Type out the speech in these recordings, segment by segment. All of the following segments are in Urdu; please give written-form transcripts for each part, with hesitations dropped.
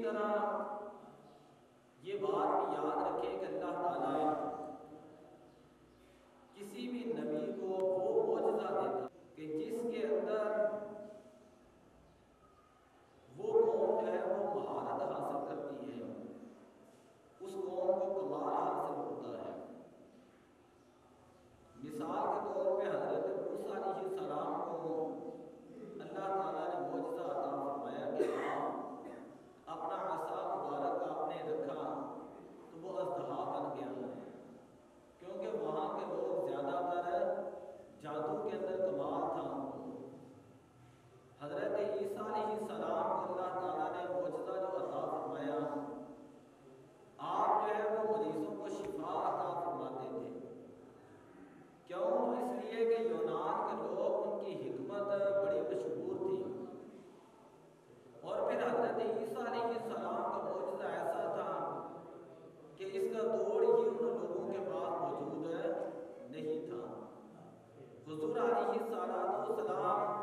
طرح یہ بات بھی یاد رکھیں کہ اللہ تعالیٰ کسی بھی نبی کو وہ معجزہ دیتا کہ جس کے اندر وہ قوم جو ہے وہ مہارت حاصل کرتی ہے، اس قوم کو کمال حاصل ہوتا ہے۔ مثال کے طور پہ حضرت موسیٰ علیہ السلام کو اللہ تعالیٰ نے معجزہ عطا فرمایا کہ آپ اپنا عصا مبارک آپ نے رکھا تو وہ اژدہا بن گیا، کیونکہ وہاں کے لوگ زیادہ تر جادو کے اندر کمال تھا۔ حضرت عیسیٰ علیہ السلام کو اللہ تعالیٰ نے معجزہ جو عطا فرمایا، آپ جو ہے وہ مریضوں کو شفا عطا فرماتے تھے۔ کیوں؟ اس لیے کہ یونان کے لوگ ان کی حکمت بڑی مشہور تھی، اور پھر حضرت عیسیٰ علیہ السلام کا معجزہ ایسا تھا کہ اس کا توڑ ہی ان لوگوں کے پاس موجود نہیں تھا۔ حضور علیہ السلام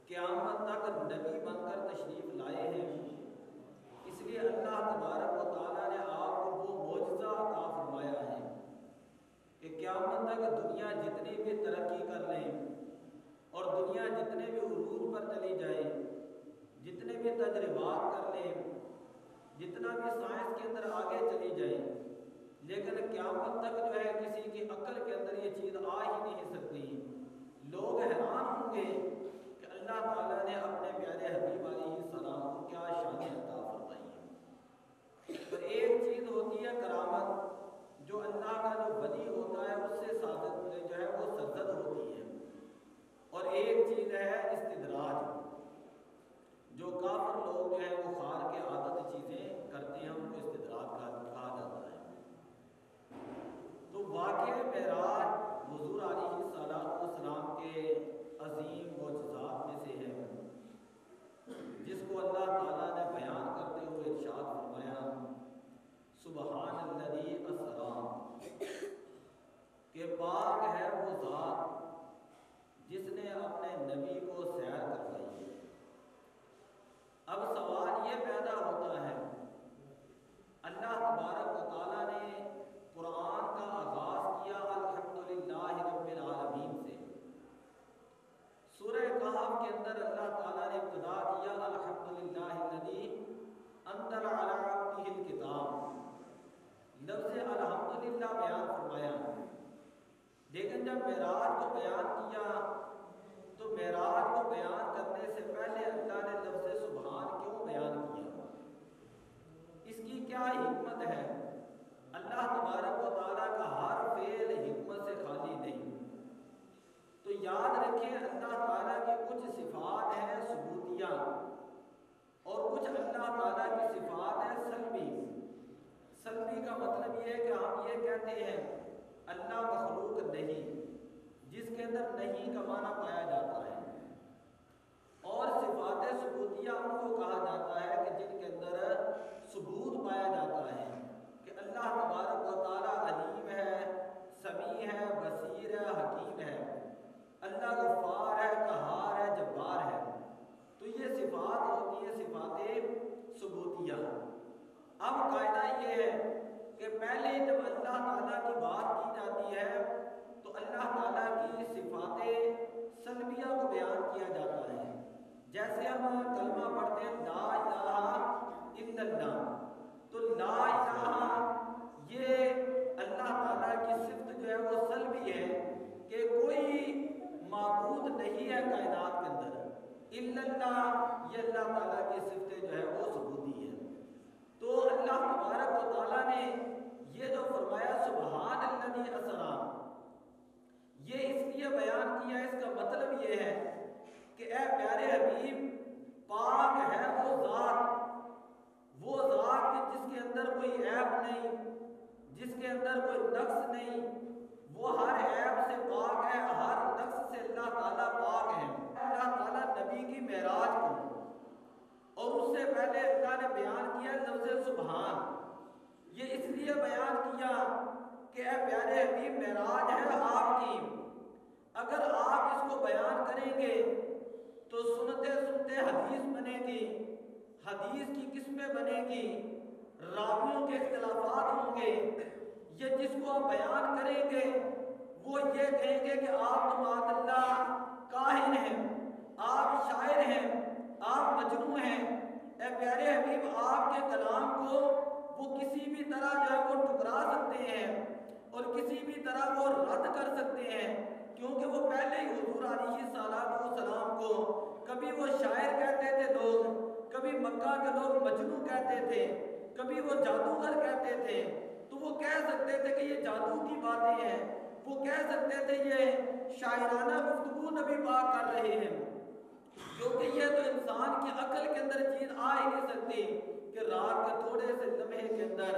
قیامت تک نبی بن کر تشریف لائے ہیں، اس لیے اللہ تبارک و تعالیٰ نے آپ کو وہ معجزہ عطا فرمایا ہے کہ قیامت تک دنیا جتنی بھی ترقی کر لیں اور دنیا جتنے بھی عروج پر چلی جائے، جتنے بھی تجربات کر لیں، جتنا بھی سائنس کے اندر آگے چلی جائے، لیکن قیامت تک جو ہے کسی کی عقل کے اندر یہ چیز آ ہی نہیں سکتی۔ لوگ حیران ہوں گے کہ اللہ تعالیٰ نے اپنے پیارے حبیب علیہ السلام کو کیا شان عطا فرمائی ہے۔ تو ایک چیز ہوتی ہے کرامت، جو اللہ کا جو ولی ہوتا ہے اس سے سازد جو ہے وہ سرزد ہوتی ہے، اور ایک چیز ہے استدراج، جو کافر لوگ جو ہے وہ خار کے عادت چیزیں کرتے ہیں، ان کو استدراج کہا جاتا ہے۔ تو واقعہ معراج حضور علیہ السلام کے عظیم معجزات میں سے ہے، جس کو اللہ تعالیٰ نے بیان کرتے ہوئے ارشاد فرمایا سبحان الذی اسری، کہ پاک ہے وہ ذات جس نے اپنے نبی کو سیر کروائی ہے۔ اب سوال یہ پیدا ہوتا ہے، اللہ تبارک و تعالیٰ نے قرآن کا آغاز کیا الحمدللہ رب العالمین سے۔ سورہ کہف کے اندر اللہ تعالیٰ نے ابتدا کیا الحمدللہ الذی انزل علی عبدہ الکتاب، لفظ الحمدللہ بیان فرمایا، لیکن جب معراج کو بیان کیا تو معراج کو بیان کرنے سے پہلے اللہ نے لفظ سبحان کیوں بیان کیا؟ اس کی کیا حکمت ہے؟ اللہ تبارک و تعالیٰ کا ہر فعل حکمت سے خالی نہیں۔ تو یاد رکھیں اللہ تعالیٰ کی کچھ صفات ہیں ثبوتیہ، اور کچھ اللہ تعالیٰ کی صفات ہیں سلبی۔ سلبی کا مطلب یہ ہے کہ ہم یہ کہتے ہیں اللہ مخلوق نہیں، جس کے اندر نہیں کا معنی پایا جاتا ہے، اور صفات ثبوتیہ ان کو کہا جاتا ہے کہ جن کے اندر ثبوت پایا جاتا ہے کہ اللہ تبارک و تعالیٰ علیم ہے، سمیع ہے، بصیر ہے، حکیم ہے، اللہ غفار ہے، قہار ہے، جبار ہے۔ تو یہ صفات ہوتی ہیں صفات ثبوتیہ۔ اب قاعدہ یہ ہے کہ پہلے جب اللہ تعالیٰ کی بات کی جاتی ہے تو اللہ تعالیٰ کی صفات سلبیہ کو بیان کیا جاتا ہے۔ جیسے ہم کلمہ پڑھتے ہیں لا الہ الا اللہ، تو لا الہ یہ اللہ تعالیٰ کی صفت جو ہے وہ سلبی ہے کہ کوئی معبود نہیں ہے کائنات کے اندر، الا اللہ یہ اللہ تعالیٰ کی صفت جو ہے وہ ثبوتی ہے۔ تو اللہ تبارک و تعالیٰ نے یہ جو فرمایا سبحان الذی اسری، یہ اس لیے بیان کیا، اس کا مطلب یہ ہے کہ اے پیارے حبیب، پاک ہے وہ ذات جس کے اندر کوئی عیب نہیں، جس کے اندر کوئی نقص نہیں، وہ ہر عیب سے پاک ہے، ہر نقص سے اللہ تعالیٰ پاک ہے۔ اللہ تعالیٰ نبی کی معراج کو، اور اس سے پہلے اللہ نے بیان کیا لفظ سبحان، یہ اس لیے بیان کیا کہ اے پیارے حبیب معراج ہے آپ کی، اگر آپ اس کو بیان کریں گے تو سنتے سنتے حدیث بنے گی، حدیث کی قسمیں بنے گی، راویوں کے اختلافات ہوں گے، یہ جس کو آپ بیان کریں گے وہ یہ کہیں گے کہ آپ تو معاذ اللہ کاہن ہیں، آپ شاعر ہیں، آپ مجنون ہیں۔ اے پیارے حبیب، آپ کے کلام کو وہ کسی بھی طرح جو ہے وہ ٹکرا سکتے ہیں اور کسی بھی طرح وہ رد کر سکتے ہیں، کیونکہ وہ پہلے ہی حضور علیہ السلام کو کبھی وہ شاعر کہتے تھے لوگ، کبھی مکہ کے لوگ مجنون کہتے تھے، کبھی وہ جادوگر کہتے تھے، تو وہ کہہ سکتے تھے کہ یہ جادو کی باتیں ہیں، وہ کہہ سکتے تھے یہ شاعرانہ گفتگو نبی پاک کر رہے ہیں، کیونکہ یہ تو انسان کی عقل کے اندر چیز آ ہی نہیں سکتی کہ رات کے تھوڑے سے لمحے کے اندر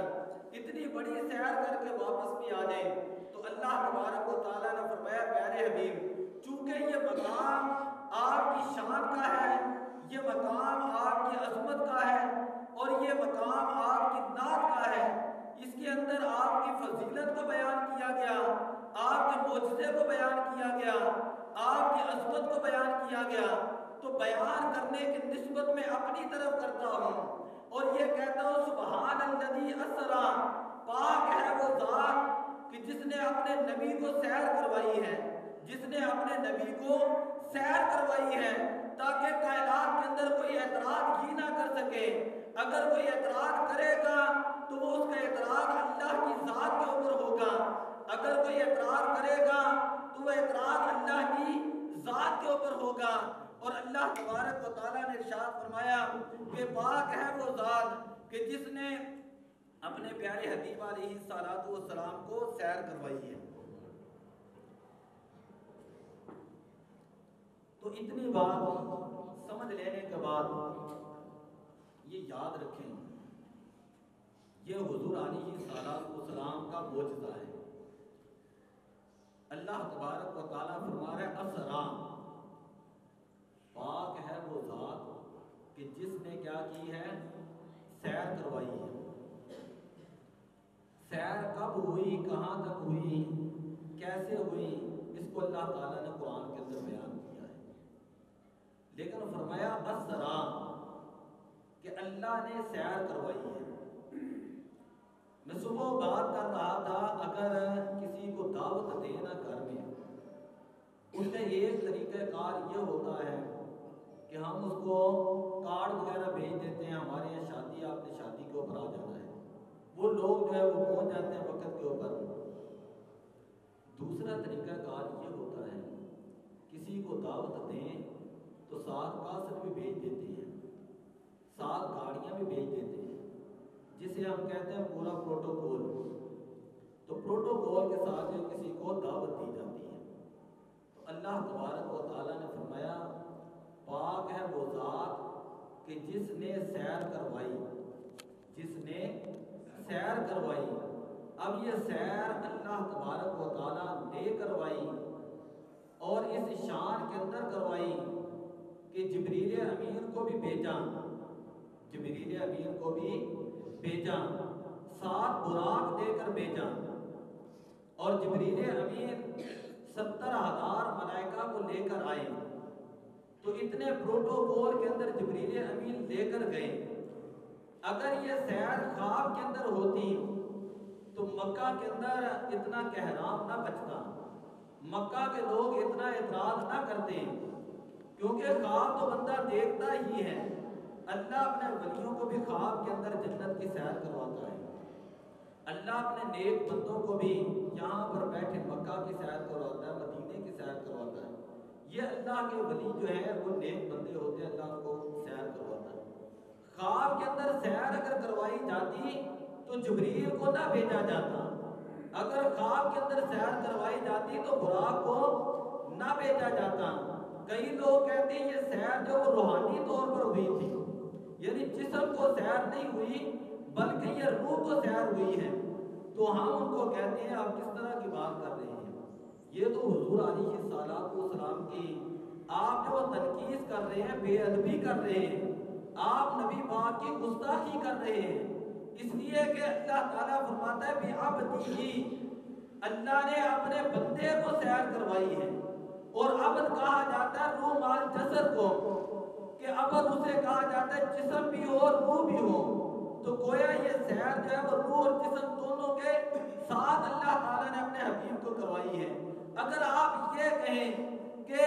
اتنی بڑی سیر کر کے واپس بھی آ جائے۔ تو اللہ تبارک و تعالیٰ نے فرمایا پیارے حبیب، چونکہ یہ مقام آپ کی شان کا ہے، یہ مقام آپ کی عظمت کا ہے، اور یہ مقام آپ کی نعت کا ہے، اس کے اندر آپ کی فضیلت کو بیان کیا گیا، آپ کے معجزے کو بیان کیا گیا، آپ کی عظمت کو بیان کیا گیا، تو بیان کرنے کی نسبت میں اپنی طرف کرتا ہوں اور یہ کہتا ہوں سبحان الذی اسری، پاک ہے وہ ذات کہ جس نے اپنے نبی کو سیر کروائی ہے، جس نے اپنے نبی کو سیر کروائی ہے، تاکہ کائنات کے اندر کوئی اعتراض ہی نہ کر سکے۔ اگر کوئی اعتراض کرے گا تو وہ اس کا اعتراض اللہ کی ذات کے اوپر ہوگا، اگر کوئی اعتراض کرے گا تو وہ اعتراض اللہ کی ذات کے اوپر ہوگا۔ اور اللہ تبارک و تعالیٰ نے ارشاد فرمایا کہ پاک ہے وہ ذات کہ جس نے اپنے پیارے حبیب علیہ السلام کو سیر کروائی ہے۔ تو اتنی بات سمجھ لینے کے بعد یہ یاد رکھیں، یہ حضور علیہ السلام کا معجزہ ہے۔ اللہ تبارک و تعالیٰ فرما رہا ہے اسری، پاک ہے وہ ذات کہ جس نے کیا کی ہے، سیر کروائی ہے۔ سیر کب ہوئی، کہاں تک ہوئی، کیسے ہوئی، اس کو اللہ تعالیٰ نے قرآن کے اندر بیان کیا ہے، لیکن فرمایا اسری کہ اللہ نے سیر کروائی ہے۔ میں صبح بات کر رہا تھا، اگر کسی کو دعوت دینا گھر میں، اس میں ایک طریقہ کار یہ ہوتا ہے کہ ہم اس کو کارڈ وغیرہ بھیج دیتے ہیں، ہمارے یہاں شادی ہے، آپ نے شادی کے اوپر آ جانا ہے، وہ لوگ جو ہے وہ پہنچ جاتے ہیں وقت کے اوپر۔ دوسرا طریقہ کار یہ ہوتا ہے کسی کو دعوت دیں تو ساتھ کاسٹ بھی بھیج دیتے ہیں، ساتھ گاڑیاں بھی بھیج دیتے ہیں، جسے ہم کہتے ہیں پورا پروٹوکول۔ تو پروٹوکول کے ساتھ جو کسی کو دعوت دی جاتی ہے، تو اللہ تبارک و تعالیٰ نے فرمایا پاک ہے وہ ذات کہ جس نے سیر کروائی، جس نے سیر کروائی۔ اب یہ سیر اللہ تبارک و تعالیٰ نے کروائی اور اس شان کے اندر کروائی کہ جبریل امین کو بھی بھیجا، جبریل امین کو بھی بھیجا، ساتھ براق دے کر بھیجا، اور جبریل امین 70,000 ملائکہ کو لے کر آئے۔ تو اتنے پروٹوکول کے اندر جبریل امین لے کر گئے۔ اگر یہ سیر خواب کے اندر ہوتی تو مکہ کے اندر اتنا کہرام نہ بچتا، مکہ کے لوگ اتنا اعتراض نہ کرتے، کیونکہ خواب تو بندہ دیکھتا ہی ہے۔ اللہ اپنے ولیوں کو بھی خواب کے اندر جنت کی سیر کرواتا ہے، اللہ اپنے نیک بندوں کو بھی یہاں پر بیٹھے مکہ کی سیر کرواتا ہے، مدینے کی سیر کرواتا ہے۔ یہ اللہ کے ولی جو ہیں وہ نیک بندے ہوتے ہیں، اللہ ان کو سیر کرواتا ہے۔ خواب کے اندر سیر اگر کروائی جاتی تو جبریل کو نہ بھیجا جاتا، اگر خواب کے اندر سیر کروائی جاتی تو براق کو نہ بھیجا جاتا۔ کئی لوگ کہتے ہیں یہ سیر جو روحانی طور پر ہوئی تھی، یعنی جسم کو سیر نہیں ہوئی بلکہ یہ روح کو سیر ہوئی ہے، تو ہم ان کو کہتے ہیں آپ کس طرح کی بات کر رہے ہیں، یہ تو حضور علیہ السلام کی آپ جو تنقید کر رہے ہیں، بے ادبی کر رہے ہیں، آپ نبی پاک کی گستاخی کر رہے ہیں، اس لیے کہ اللہ تعالیٰ فرماتا ہے بعبدہ، اللہ نے اپنے بندے کو سیر کروائی ہے، اور عبد کہا جاتا ہے روح مال جسد کو، کہ ابد اسے کہا جاتا ہے جسم بھی ہو اور روح بھی ہو. تو گویا یہ سیر جو ہے وہ روح اور جسم دونوں کے ساتھ اللہ تعالیٰ نے اپنے حبیب کو کروائی ہے. اگر آپ یہ کہیں کہ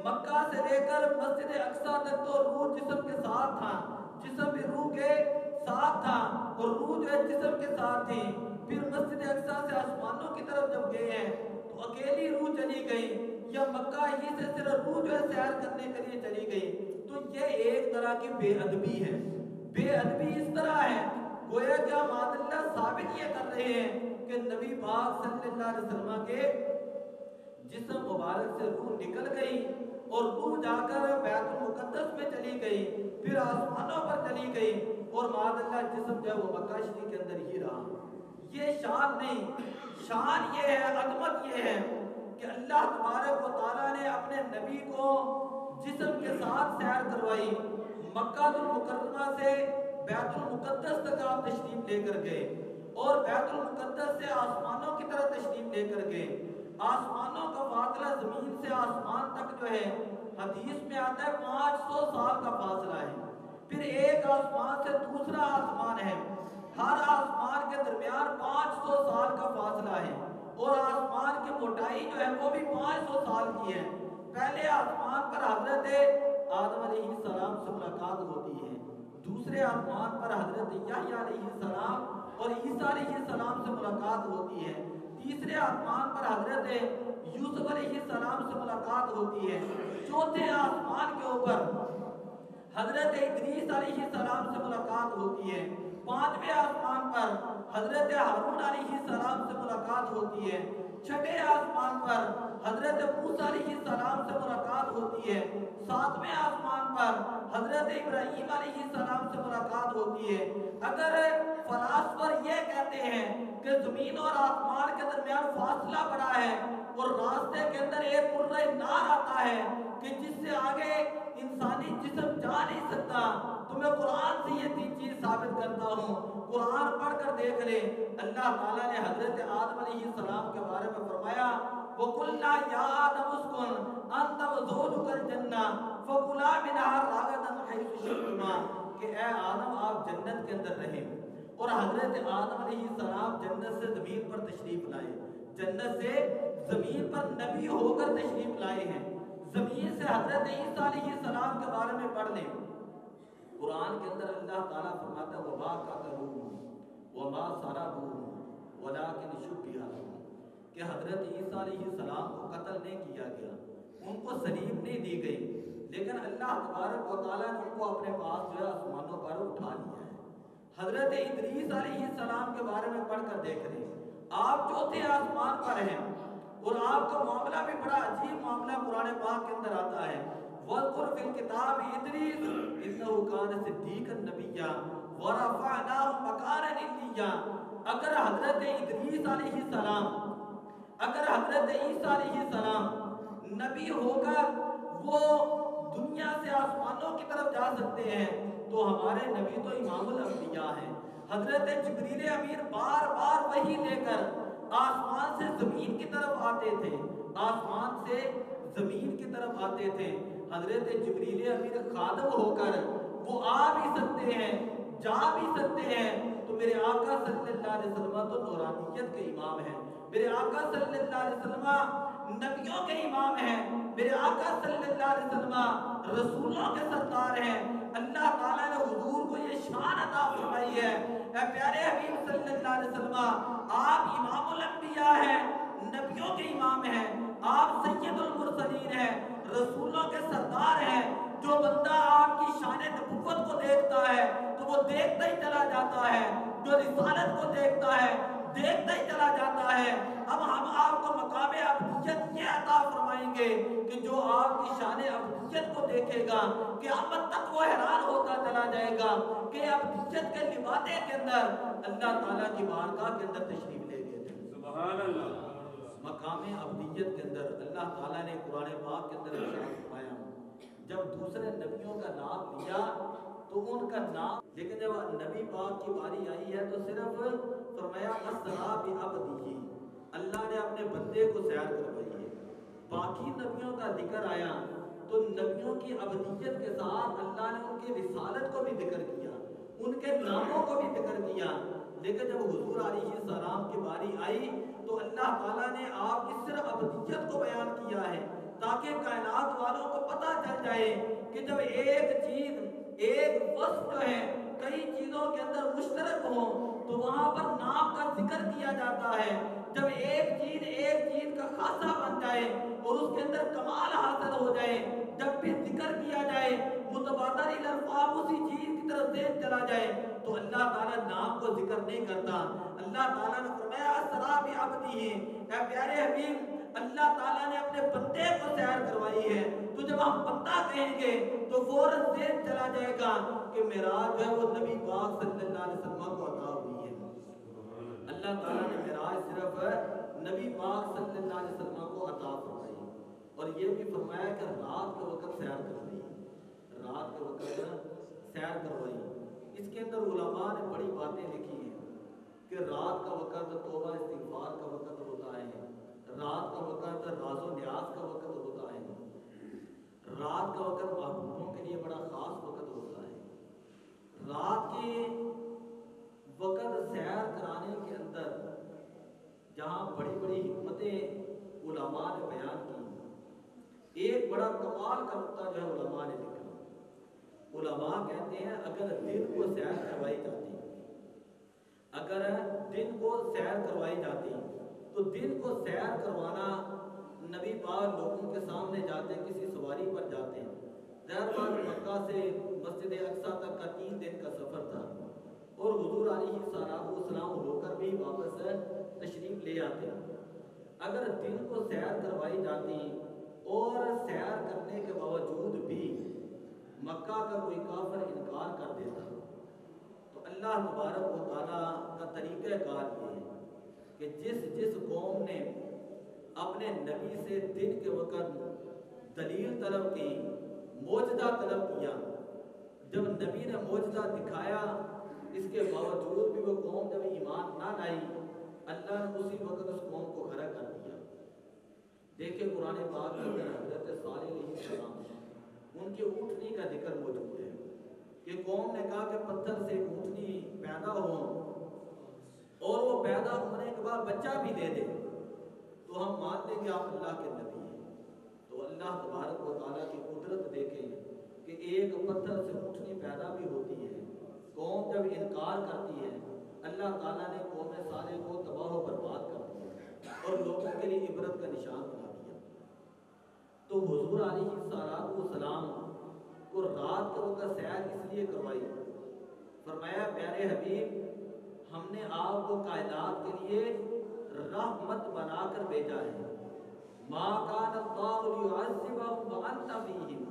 مکہ سے لے کر مسجد اقصیٰ تک تو روح جسم کے ساتھ تھا، جسم بھی روح کے ساتھ تھا اور روح جو ہے جسم کے ساتھ تھی، پھر مسجد اقصیٰ سے آسمانوں کی طرف جب گئے ہیں تو اکیلی روح چلی گئی، یا مکہ ہی سے صرف روح جو ہے سیر کرنے کے لیے چلی گئی، تو یہ ایک طرح کی بے ادبی ہے. بے ادبی اس طرح ہے گویا کیا معاذ اللہ ثابت یہ کر رہے ہیں کہ نبی پاک صلی اللہ علیہ وسلم کے جسم مبارک سے روح نکل گئی اور روح جا کر بیت المقدس میں چلی گئی، پھر آسمانوں پر چلی گئی اور معاذ اللہ جسم جو ہے وہ مکہ شریف کے اندر ہی رہا. یہ شان نہیں، شان یہ ہے، عظمت یہ ہے کہ اللہ تبارک و تعالیٰ نے اپنے نبی کو جسم کے ساتھ سیر کروائی. مکہ المکرمہ سے بیت المقدس تک آپ تشریف لے کر گئے اور بیت المقدس سے آسمانوں کی طرف تشریف لے کر گئے. آسمانوں کا فاصلہ زمین سے آسمان تک جو ہے حدیث میں آتا ہے 500 سال کا فاصلہ ہے. پھر ایک آسمان سے دوسرا آسمان ہے، ہر آسمان کے درمیان 500 سال کا فاصلہ ہے اور آسمان کی موٹائی جو ہے وہ بھی 500 سال کی ہے. پہلے آسمان پر حضرت آدم علیہ السلام سے ملاقات ہوتی ہے، دوسرے آسمان پر حضرت یحییٰ علیہ السلام اور عیسیٰ علیہ السلام سے ملاقات ہوتی ہے، تیسرے آسمان پر حضرت یوسف علیہ السلام سے ملاقات ہوتی ہے، چوتھے آسمان کے اوپر حضرت ادریس علیہ السلام سے ملاقات ہوتی ہے، پانچویں آسمان پر حضرت ہارون علیہ السلام سے ملاقات ہوتی ہے، چھٹے آسمان پر حضرت موسیٰ علیہ السلام سے ملاقات ہوتی ہے، ساتویں آسمان پر حضرت ابراہیم علیہ السلام سے ملاقات ہوتی ہے. اگر فلاسفر یہ کہتے ہیں کہ زمین اور آسمان کے درمیان فاصلہ بڑا ہے اور راستے کے اندر ایک قرہ نار آتا ہے کہ جس سے آگے انسانی جسم جا نہیں سکتا، تو میں قرآن سے یہ تین چیز ثابت کرتا ہوں. قرآن پڑھ کر دیکھ لیں، اللہ تعالیٰ نے حضرت آدم علیہ السلام کے بارے میں فرمایا وَقُلْنَا يَا آدَمُ اسْكُنْ أَنْتَ وَزَوْجُكَ الْجَنَّةَ فَكُلَا مِنْهَا رَغَدًا حَيْثُ شِئْتُمَا کہ اے آدم آپ جنت کے اندر رہیں. اور حضرت آدم علیہ السلام جنت سے زمین پر تشریف لائے، جنت سے زمین پر نبی ہو کر تشریف لائے ہیں. زمین سے حضرت عیسیٰ علیہ السلام کے بارے میں پڑھ لیں، قرآن کے اندر اللہ تعالیٰ فرماتا ہے وَمَا قَتَلُوهُ وَمَا صَلَبُوهُ وَلَٰكِنْ شُبِّهَ لَهُمْ کہ حضرت عیسیٰ علیہ السلام کو قتل نہیں کیا گیا، ان کو صلیب نہیں دی گئی، لیکن اللہ تبارک و تعالیٰ نے ان کو اپنے پاس جو ہے آسمانوں پر اٹھا لیا ہے. حضرت ادریس علیہ السلام کے بارے میں پڑھ کر دیکھ لیں، آپ چوتھے آسمان پر ہیں اور آپ کا معاملہ بھی بڑا عجیب معاملہ قرآن پاک کے اندر آتا ہے. وَاذْكُرْ فِي الْكِتَابِ إِدْرِيسَ إِنَّهُ كَانَ صِدِّيقًا نَبِيًّا وَرَفَعْنَاهُ مَكَانًا عِلِيًّا اگر حضرت ادریس علیہ السلام، اگر حضرت عیسیٰ علیہ السلام نبی ہو کر وہ دنیا سے آسمانوں کی طرف جا سکتے ہیں تو ہمارے نبی تو امام الانبیاء ہیں. حضرت جبریل امیر بار بار وحی لے کر آسمان سے زمین کی طرف آتے تھے، آسمان سے زمین کی طرف آتے تھے. حضرت جبریل امیر خادم ہو کر وہ آ بھی سکتے ہیں، جا بھی سکتے ہیں. تو میرے آقا صلی اللہ علیہ وسلم تو نورانیت کے امام ہیں، میرے آقا صلی اللہ علیہ وسلم نبیوں کے امام ہیں، میرے آقا صلی اللہ علیہ وسلم رسولوں کے سردار ہیں. اللہ تعالیٰ نے حضور کو یہ شان عطا فرمائی ہے. اے پیارے حبیب صلی اللہ علیہ وسلم آپ امام الانبیاء ہیں، نبیوں کے امام ہیں، آپ سید المرسلین ہیں، رسولوں کے سردار ہیں. جو بندہ آپ کی شان نبوت کو دیکھتا ہے تو وہ دیکھتا ہی چلا جاتا ہے، جو رسالت کو دیکھتا ہے دیکھتا ہی چلا جاتا ہے. اب ہم آپ کو مقام ابدیت یہ عطا فرمائیں گے کہ جو آپ کی شان ابدیت کو دیکھے گا قیامت تک وہ حیران ہوتا چلا جائے گا کہ ابدیت کے لبادے کے اندر اللہ تعالیٰ کی بارگاہ کے اندر تشریف لے گئے تھے. سبحان اللہ. مقام ابدیت کے اندر اللہ تعالیٰ نے قرآن پاک کے اندر ارشاد فرمایا جب دوسرے نبیوں کا نام لیا تو ان کا نام، لیکن جب نبی پاک کی باری آئی ہے تو صرف فرمایا اسرا بعبدہ، اللہ نے اپنے بندے کو سیر کروائی ہے. باقی نبیوں کا ذکر آیا تو نبیوں کی ابدیت کے ساتھ اللہ نے ان کی رسالت کو بھی ذکر کیا، ان کے ناموں کو بھی ذکر کیا، لیکن جب حضور علیہ السلام کی باری آئی تو اللہ تعالیٰ نے آپ کی صرف ابدیت کو بیان کیا ہے تاکہ کائنات والوں کو پتہ چل جائے کہ جب ایک چیز، ایک وصف جو ہے کئی چیزوں کے اندر مشترک ہوں تو وہاں پر نام کا ذکر کیا جاتا ہے۔ جب ایک چیز کا خاصہ بن جائے اور اس کے اندر کمال حاصل ہو جائے، جب بھی ذکر کیا جائے متبادر الالفاظ اسی چیز کی طرف ذہن چلا جائے تو اللہ تعالیٰ نام کو ذکر نہیں کرتا۔ اللہ تعالیٰ نے فرمایا اسرا بعبدہ، اے پیارے حبیب اللہ تعالیٰ نے اپنے بندے کو سیر کروائی ہے، تو جب ہم بندہ کہیں گے تو فوراً ذہن چلا جائے گا کہ معراج جو ہے وہ نبی پاک صلی اللہ علیہ وسلم کو عطا ہوئی ہے۔ اللہ تعالیٰ نے معراج صرف نبی پاک صلی اللہ علیہ وسلم کو عطا فرمائی، اور یہ بھی فرمایا کہ رات کے وقت سیر کروائی، رات کے وقت سیر کروائی۔ اس کے اندر علماء نے بڑی باتیں لکھی ہیں کہ رات کا وقت توبہ استغفار کا وقت ہوتا ہے، رات کا وقت راز و نیاز کا وقت ہوتا ہے، رات کا وقت محبوبوں کے لیے بڑا خاص وقت ہوتا ہے۔ رات کے وقت سیر کرانے کے اندر جہاں بڑی بڑی حکمتیں علماء نے بیان کی، ایک بڑا کمال کا نقطہ جو ہے علماء نے لکھا۔ علماء کہتے ہیں اگر دن کو سیر کروائی جاتی، اگر دن کو سیر کروائی جاتی تو دن کو سیر کروانا نبی پاک لوگوں کے سامنے جاتے، کسی سواری پر جاتے ہیں، ظاہر بات مکہ سے مسجد اقصیٰ تک کا 3 دن کا سفر تھا، اور حضور علیہ السلام ہو کر بھی واپس تشریف لے آتے۔ اگر دن کو سیر کروائی جاتی اور سیر کرنے کے باوجود بھی مکہ کا کوئی کافر انکار کر دیتا تو اللہ تبارک و تعالیٰ کا طریقہ کار یہ ہے کہ جس قوم نے اپنے نبی سے دن کے وقت دلیل طلب کی، معجزہ طلب کیا، جب نبی نے معجزہ دکھایا اس کے باوجود بھی وہ قوم جب ایمان نہ لائی، اللہ نے اسی وقت اس قوم کو غرق کر دیا۔ دیکھیں قرآن پاک کے اندر حضرت صالح علیہ السلام ان کی اونٹنی کا ذکر موجود ہے کہ قوم نے کہا کہ پتھر سے اونٹنی پیدا ہو اور وہ پیدا ہونے کے بعد بچہ بھی دے دے تو ہم مان لیں گے آپ اللہ کے نبی ہیں۔ تو اللہ تبارک و تعالیٰ کی قدرت دیکھیں کہ ایک پتھر سے اونٹنی پیدا بھی ہوتی ہے، قوم جب انکار کرتی ہے اللہ تعالیٰ نے قوم صالح کو تباہ و برباد کر دیا اور لوگوں کے لیے عبرت کا نشان بنا دیا۔ تو حضور علیہ السلام کو رات کے وقت سیر اس لیے کروائی، فرمایا پیارے حبیب ہم نے آپ کو کائنات کے لیے رحمت بنا کر بھیجا ہے، ما کان اللہ لیعذبہم وانت فیہم،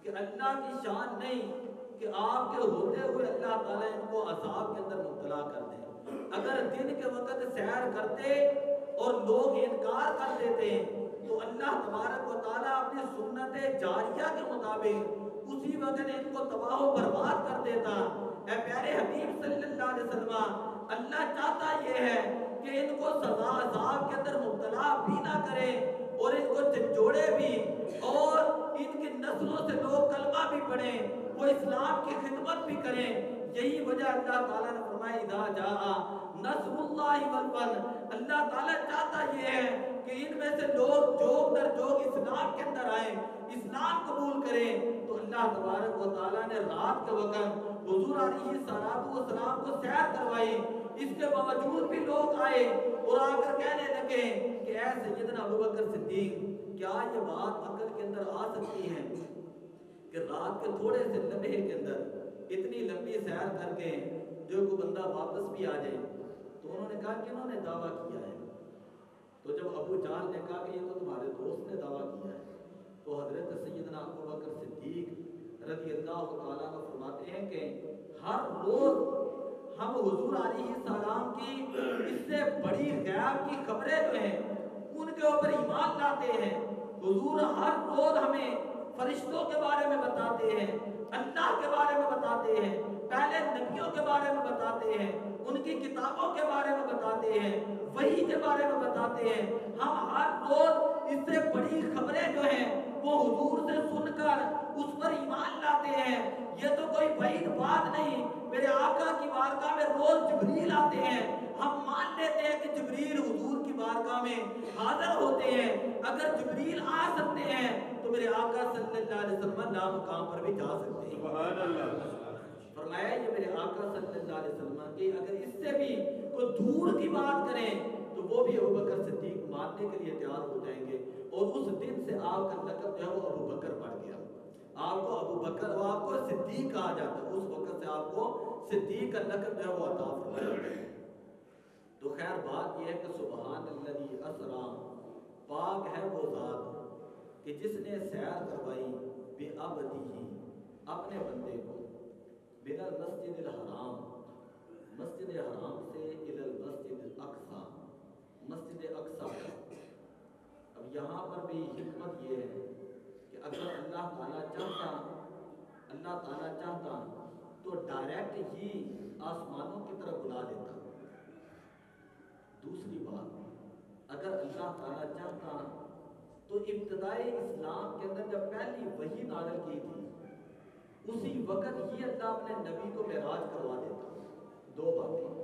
کہ اللہ کی شان نہیں کہ آپ کے ہوتے ہوئے اللہ تعالیٰ ان کو عذاب کے اندر مبتلا کر دے۔ اگر دن کے وقت سیر کرتے اور لوگ انکار کر دیتے تو اللہ تبارک و تعالیٰ اپنی سنت جاریہ کے مطابق اسی وقت ان کو تباہ و برباد کر دیتا۔ اے پیارے حبیب صلی اللہ علیہ وسلم اللہ چاہتا یہ ہے کہ ان کو سزا عذاب کے اندر مبتلا بھی نہ کرے اور ان کو جھنجھوڑے بھی، اور ان کی نسلوں سے لوگ کلمہ بھی پڑھیں، وہ اسلام کی خدمت بھی کریں۔ یہی وجہ اللہ تعالیٰ نے فرمایا اذا جاء نصر اللہ والفتح، اللہ تعالیٰ چاہتا یہ ہے کہ ان میں سے لوگ جوگ در جوگ اسلام کے اندر آئیں، اسلام قبول کریں۔ تو اللہ تبارک و تعالیٰ نے رات کے وقت حضور علیہ السلام کو سیر کروائی، اس کے باوجود بھی لوگ آئے اور آ کر کہنے لگے کہ اے سیدنا ابوبکر صدیق کیا یہ بات عقل کے اندر آ سکتی ہے کہ رات کے تھوڑے سے لمحے کے اندر اتنی لمبی سیر کر کے جو کوئی بندہ واپس بھی آ جائے؟ تو انہوں نے کہا کہ انہوں نے دعویٰ کیا ہے۔ تو جب ابو جہل نے کہا کہ یہ تو تمہارے دوست نے دعویٰ کیا ہے، تو حضرت سیدنا ابوبکر صدیق رضی اللہ تعالیٰ عنہ فرماتے ہیں کہ ہر روز ہم حضور علیہ السلام کی اس سے بڑی غیب کی خبریں جو ہیں ان کے اوپر ایمان لاتے ہیں۔ حضور ہر روز ہمیں فرشتوں کے بارے میں بتاتے ہیں، اللہ کے بارے میں بتاتے ہیں، پہلے نبیوں کے بارے میں بتاتے ہیں، ان کی کتابوں کے بارے میں بتاتے ہیں، وحی کے بارے میں بتاتے ہیں۔ ہم ہر روز اس سے بڑی خبریں جو ہیں وہ حضور سے سن کر اس پر ایمان لاتے ہیں، یہ تو کوئی بعید بات نہیں۔ میرے آقا کی بارگاہ میں روز جبریل آتے ہیں، ہم مان لیتے ہیں کہ جبریل حضور کی بارگاہ میں حاضر ہوتے ہیں۔ اگر جبریل آ سکتے ہیں تو میرے آقا صلی اللہ علیہ وسلم نامقام پر بھی جا سکتے ہیں۔ سبحان اللہ۔ فرمایا یہ میرے آقا صلی اللہ علیہ وسلم کی اگر اس سے بھی کوئی دور کی بات کریں تو وہ بھی ابوبکر صدیق ماننے کے لیے تیار ہو جائیں گے۔ اور اس دن سے آپ کا لقب جو ہے وہ ابوبکر پڑ گیا، آپ کو ابوبکر، وہ آپ کو صدیق کہا جاتا ہے، اس وقت سے آپ کو صدیق کا لقب جو ہے وہ عطا فرمایا۔ تو خیر بات یہ ہے کہ سبحان الذی اسری، پاک ہے وہ ذات کہ جس نے سیر کروائی بے عبدہ اپنے بندے کو، من المسجد الحرام، مسجد حرام سے الی المسجد الاقصی، مسجد اقصی۔ اب یہاں پر بھی حکمت یہ ہے کہ اگر اللہ تعالیٰ چاہتا تو ڈائریکٹ ہی آسمانوں کی طرف بلا دیتا۔ دوسری بات، اگر اللہ تعالیٰ چاہتا تو ابتدائی اسلام کے اندر جب پہلی وحی نازل کی تھی اسی وقت ہی اللہ اپنے نبی کو معراج کروا دیتا۔ دو باتیں،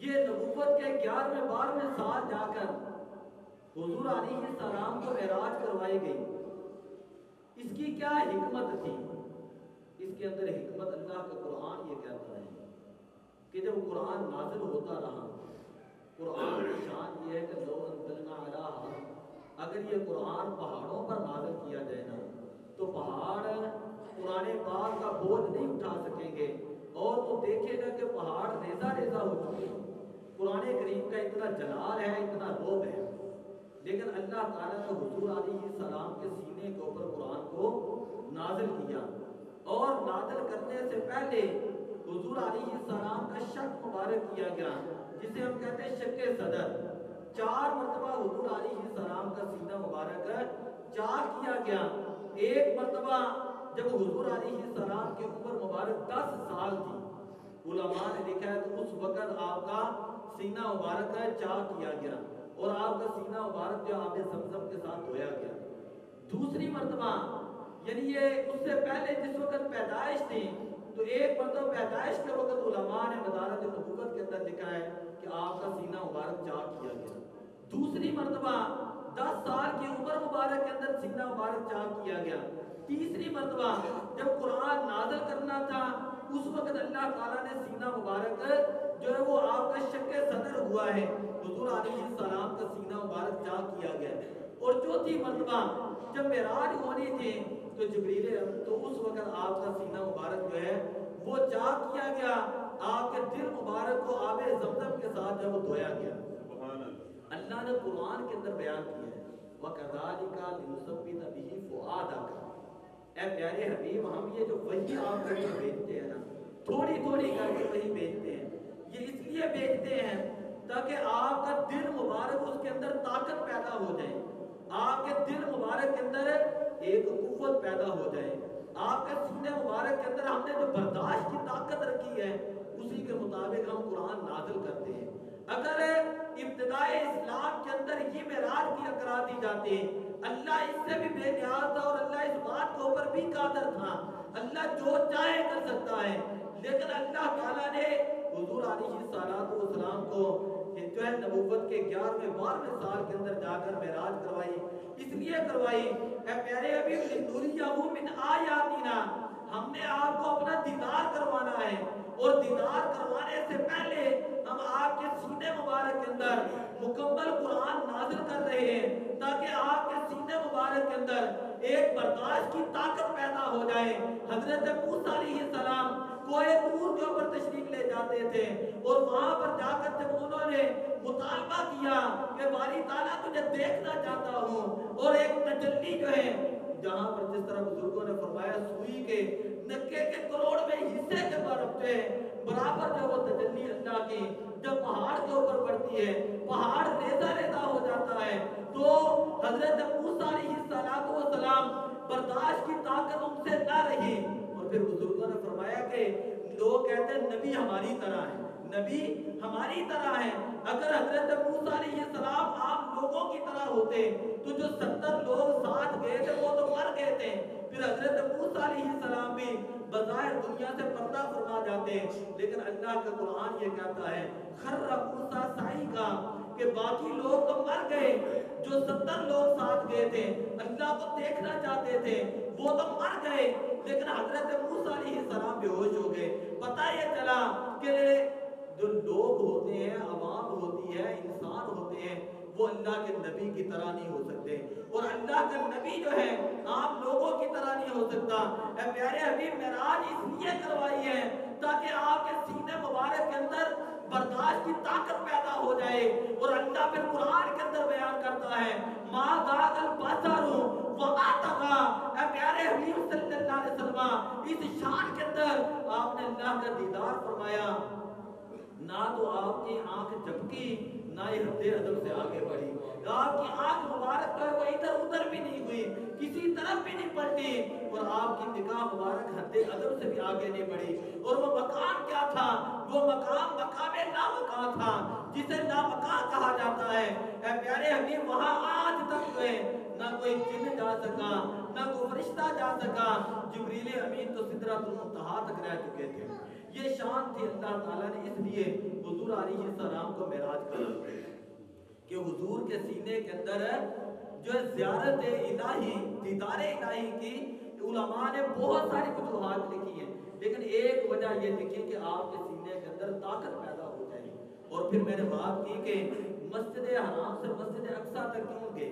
یہ نبوت کے 11ویں 12ویں سال جا کر حضور علیہ السلام کو معراج کروائی گئی، اس کی کیا حکمت تھی؟ اس کے اندر حکمت اللہ کا قرآن یہ کہتا ہے کہ جب قرآن نازل ہوتا رہا، قرآن کی شان یہ ہے کہ لو انزلنا علی ہذا، اگر یہ قرآن پہاڑوں پر نازل کیا جائے نا تو پہاڑ قرآن پاک کا بوجھ نہیں اٹھا سکیں گے، اور وہ دیکھے گا کہ پہاڑ ریزہ ریزہ ہو چکے ہیں۔ قرآن کریم کا اتنا جلال ہے، اتنا روب ہے، لیکن اللہ تعالیٰ نے حضور علیہ السلام کے سینے کے اوپر قرآن کو نازل کیا، اور نازل کرنے سے پہلے حضور علیہ السلام کا شق مبارک کیا گیا، جسے ہم کہتے ہیں شق صدر۔ 4 مرتبہ حضور علیہ السلام کا سینہ مبارک چاک کیا گیا۔ ایک مرتبہ جب حضور علیہ السلام کی عمر مبارک 10 سال تھی، علماء نے لکھا ہے تو اس وقت آپ کا سینہ مبارک چاک کیا گیا اور آپ کا سینہ مبارک جو آب زمزم کے ساتھ دھویا گیا۔ دوسری مرتبہ یعنی یہ اس سے پہلے جس وقت پیدائش تھی تو ایک مرتبہ پیدائش کے وقت علماء نے مدارج نبوت کے اندر لکھا ہے کہ آپ کا سینہ مبارک چاک کیا گیا۔ دوسری مرتبہ 10 سال کی عمر مبارک کے اندر سینہ مبارک چاک کیا گیا۔ تیسری مرتبہ جب قرآن نازل کرنا تھا اس وقت اللہ تعالیٰ نے سینہ مبارک جو ہے وہ آپ کا شق صدر ہوا ہے، حضور علیہ السلام کا سینہ مبارک چاک کیا گیا۔ اور چوتھی مرتبہ جب معراج ہونی تھی تو جبریل تو اس وقت آپ کا سینہ مبارک جو ہے وہ چاک کیا گیا، آپ کے دل مبارک کو آب زمزم کے ساتھ جب دھویا گیا۔ اللہ نے قرآن کے اندر بیان کیا ہے وَكَذَلِكَ لِنُثَبِّتَ بِهِ فُؤَادَكَ، اے پیارے حبیب ہم یہ جو وحی آپ کو بھیجتے ہیں نا، تھوڑی تھوڑی کر کے وحی بھیجتے ہیں، یہ اس لیے بھیجتے ہیں تاکہ آپ کا دل مبارک اس کے اندر طاقت پیدا ہو جائے، آپ کے دل مبارک کے اندر ایک قوت پیدا ہو جائے، آپ کے سینے مبارک کے اندر ہم نے جو برداشت کی طاقت رکھی ہے اسی کے مطابق ہم قرآن نازل کرتے ہیں۔ اگر ابتدائے اسلام کے اندر یہ معراج کی کرا دی جاتی، اللہ اس سے بھی بے نیاز تھا اور اللہ اس بات کے اوپر بھی قادر تھا، اللہ جو چاہے کر سکتا ہے، لیکن اللہ تعالیٰ نے حضور علیہ السلام کو جو ہے نبوت کے 11ویں 12ویں سال کے اندر جا کر معراج کروائی، اس لیے کروائی اے پیارے حبیب لِنُرِيَهُ مِنْ آیَاتِنَا، ہم نے آپ کو اپنا دیدار کروانا ہے، اور دیدار کروانے سے پہلے ہم آپ کے سینے مبارک کے اندر مکمل قرآن نازل کر رہے ہیں تاکہ آپ کے سینے مبارک کے اندر ایک برداشت کی طاقت پیدا ہو جائے۔ حضرت موسیٰ علیہ السلام کوہ طور کے اوپر تشریف لے جاتے تھے اور وہاں پر جا کر جب انہوں نے مطالبہ کیا کہ باری تعالیٰ تجھے دیکھنا چاہتا ہوں، اور ایک تجلی جو ہے جہاں پر جس طرح بزرگوں نے فرمایا سوئی کے نکے کے کروڑ میں حصے کے برابر جو وہ تجلی اللہ کی جب پہاڑ کے اوپر پڑتی ہے پہاڑ ریزہ ریزہ ہو جاتا ہے، تو حضرت موسیٰ علیہ السلام برداشت کی طاقت ان سے نہ رہی، اور پھر بزرگوں نے فرمایا کہ لوگ کہتے ہیں نبی ہماری طرح ہے، نبی ہماری طرح ہیں. اگر حضرت موسیٰ علیہ السلام عام لوگوں کی طرح ہوتے تو جو 70 لوگ ساتھ گئے تھے وہ تو مر گئے تھے. پھر حضرت موسیٰ علیہ السلام بھی بظاہر دنیا سے پردہ فرما جاتے. لیکن اللہ کا قرآن یہ کہتا ہے خر موسیٰ صعقا کہ باقی لوگ تو مر گئے. جو 70 لوگ ساتھ گئے تھے اللہ کو دیکھنا چاہتے تھے وہ تو مر گئے. لیکن حضرت موسیٰ علیہ السلام بے ہوش ہو گئے. پتہ یہ چلا کہ جو لوگ ہوتے ہیں، عوام ہوتی ہے، انسان ہوتے ہیں، وہ اللہ کے نبی کی طرح نہیں ہو سکتے. اور اللہ کا نبی جو ہے عام لوگوں کی طرح نہیں ہو سکتا. اے پیارے حبیب معراج اس لیے کروائی ہے تاکہ آپ کے سینے مبارک کے اندر برداشت کی طاقت پیدا ہو جائے. اور اللہ پھر قرآن کے اندر بیان کرتا ہے ما ذاق البصر وما طغى. اے پیارے حبیب صلی اللہ علیہ وسلم اس شان کے اندر آپ نے اللہ کا دیدار فرمایا. نہ تو آپ کی آنکھ جھپکی نہ یہ حد ادب سے آگے بڑھی. آپ کی آنکھ مبارک جو ہے وہ ادھر ادھر بھی نہیں ہوئی، کسی طرف بھی نہیں پلٹی. اور آپ کی نگاہ مبارک حد ادب سے بھی آگے نہیں بڑھی. اور وہ مقام کیا تھا؟ وہ مقام مقام لامکاں تھا جسے لامکاں کہا جاتا ہے. اے پیارے حبیب وہاں آج تک جو ہے نہ کوئی جن جا سکا نہ کوئی فرشتہ جا سکا. جبریل امین تو سدرۃ المنتہا تک رہ چکے تھے. یہ شان تھی اللہ تعالیٰ نے اس لیے حضور علیہ السلام کو معراج کرا کہ حضور کے سینے کے اندر جو ہے زیارت الہی، دیدار الہی کی علماء نے بہت ساری وجوہات لکھی ہیں. لیکن ایک وجہ یہ لکھی کہ آپ کے سینے کے اندر طاقت پیدا ہو جائے. اور پھر میں نے بات کی کہ مسجد حرام سے مسجد اقصیٰ تک کیوں گئے؟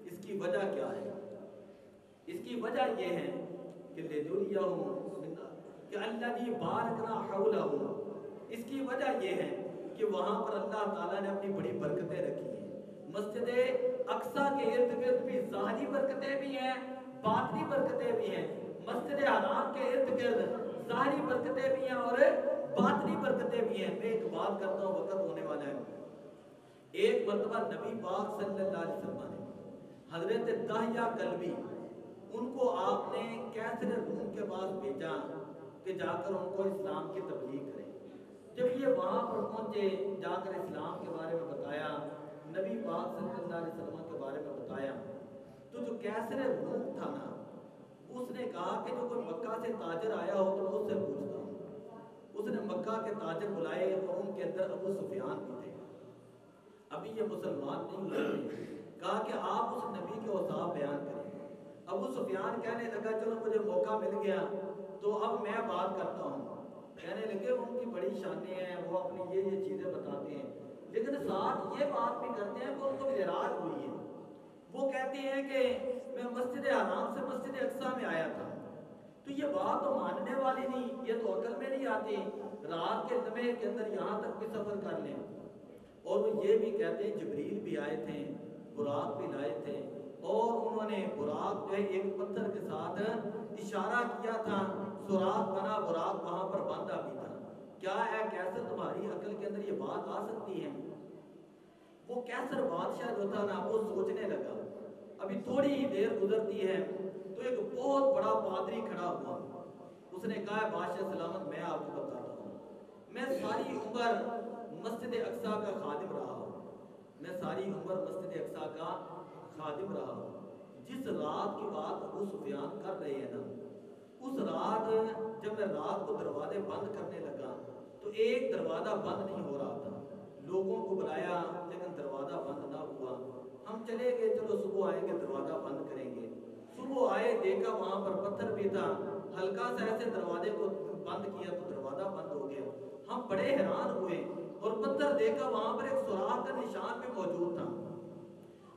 اس کی وجہ کیا ہے؟ اس کی وجہ یہ ہے کہ لِنُرِيَهُ کہ الذی بارکنا حولہ. اس کی وجہ یہ ہے کہ وہاں پر اللہ تعالیٰ نے اپنی بڑی برکتیں رکھی ہیں. مسجد اقصیٰ کے ارد گرد بھی ظاہری برکتیں بھی ہیں، باطنی برکتیں بھی ہیں. مسجد حرام کے ارد گرد ظاہری برکتیں بھی ہیں اور باطنی برکتیں بھی ہیں. میں ایک بات کرتا ہوں، وقت ہونے والا ہے. ایک مرتبہ نبی پاک صلی اللہ علیہ وسلم نے حضرت دحیہ کلبی ان کو آپ نے کیسر روم کے پاس بھیجا کہ جا کر ان کو اسلام کی تبلیغ کریں. جب یہ وہاں پر پہنچے، جا کر اسلام کے بارے میں بتایا، نبی پاک صلی اللہ علیہ وسلم کے بارے میں بتایا، تو جو کیسر روم تھا نا اس نے کہا کہ جو کوئی مکہ سے تاجر آیا ہو تو میں اس سے پوچھتا ہوں. اس نے مکہ کے تاجر بلائے اور ان کے اندر ابو سفیان بھی تھے. ابھی یہ مسلمان نہیں ہوئے. کہا کہ آپ اس نبی کے اوصاف بیان کریں. ابو سفیان کہنے لگا چلو مجھے موقع مل گیا تو اب میں بات کرتا ہوں. کہنے لگے ان کی بڑی شانیں ہیں، وہ اپنی یہ چیزیں بتاتے ہیں، لیکن ساتھ یہ بات بھی کرتے ہیں کہ ان کو معراج ہوئی ہے. وہ کہتے ہیں کہ میں مسجد حرام سے مسجد اقصیٰ میں آیا تھا. تو یہ بات تو ماننے والی نہیں، یہ تو عقل میں نہیں آتی. رات کے لمحے کے اندر یہاں تک بھی سفر کر لیں. اور وہ یہ بھی کہتے ہیں جبریل بھی آئے تھے، براق بھی لائے تھے، اور انہوں نے براق جو ہے ایک پتھر کے ساتھ اشارہ کیا تھا، سوراخ بنا، براق وہاں پر باندھا بھی تھا. کیا ہے کیسر تمہاری عقل کے اندر یہ بات آ سکتی ہے؟ وہ کیسر بادشاہ جو تھا نا وہ سوچنے لگا. ابھی تھوڑی ہی دیر گزرتی ہے تو ایک بہت بڑا پادری کھڑا ہوا. اس نے کہا بادشاہ سلامت میں آپ کو بتاتا ہوں، میں ساری عمر مسجد اقصیٰ کا خادم رہا ہوں. میں ساری عمر مسجد اقصیٰ کا خادم رہا ہوں. جس رات کی بات ابو سفیان کر رہے ہیں نا، اس رات جب میں رات کو دروازے بند کرنے لگا تو ایک دروازہ بند نہیں ہو رہا تھا. لوگوں کو بلایا لیکن دروازہ بند نہ ہوا. ہم چلے گئے، چلو صبح آئیں گے دروازہ بند کریں گے. صبح آئے دیکھا وہاں پر پتھر بھی تھا، ہلکا سا ایسے دروازے کو بند کیا تو دروازہ بند ہو گیا. ہم بڑے حیران ہوئے اور پتھر دیکھا وہاں پر ایک سوراخ کا نشان بھی موجود تھا.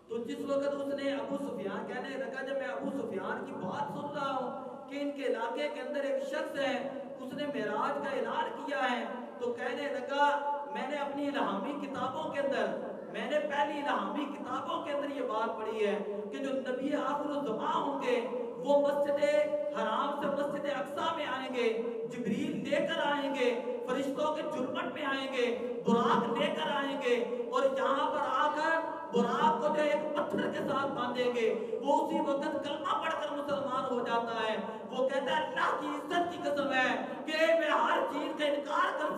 تو جس وقت اس نے ابو سفیان کہنے لگا، جب میں ابو سفیان کی بات سن رہا ہوں کہ ان کے علاقے کے اندر ایک شخص ہے اس نے معراج کا اعلان کیا ہے، تو کہنے لگا میں نے اپنی الہامی کتابوں کے اندر، میں نے پہلی الہامی کتابوں کے اندر یہ بات پڑھی ہے کہ جو نبی آخر الزمان ہوں گے وہ مسجد حرام سے مسجد اقصیٰ میں آئیں گے، جبریل لے کر آئیں گے، فرشتوں کے جرمٹ میں آئیں گے، براق لے کر آئیں گے، اور یہاں پر آ کر براق کو جو ایک پتھر کے ساتھ باندھیں گے. وہ اسی وقت کلمہ پڑھ کر مسلمان ہو جاتا ہے. وہ کہتا ہے اللہ کی عزت کی قسم ہے کہ میں ہر چیز کا انکار کر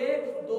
1-2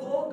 2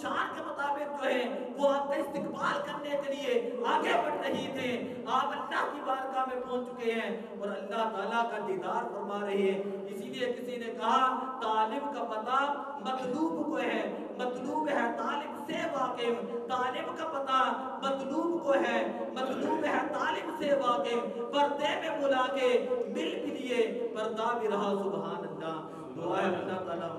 شان کے مطابق جو ہے وہ آپ کا استقبال کرنے کے لیے آگے بڑھ رہی تھے. آپ اللہ کی بارگاہ میں پہنچ چکے ہیں اور اللہ تعالیٰ کا دیدار فرما رہے ہیں. اسی لیے کسی نے کہا طالب کا پتہ مطلوب کو ہے، مطلوب ہے طالب سے واقف. طالب کا پتہ مطلوب کو ہے، مطلوب ہے طالب سے واقف. پردے میں ملا کے مل بھی لیے، پردہ بھی رہا. سبحان اللہ. دعا ہے اللہ تعالیٰ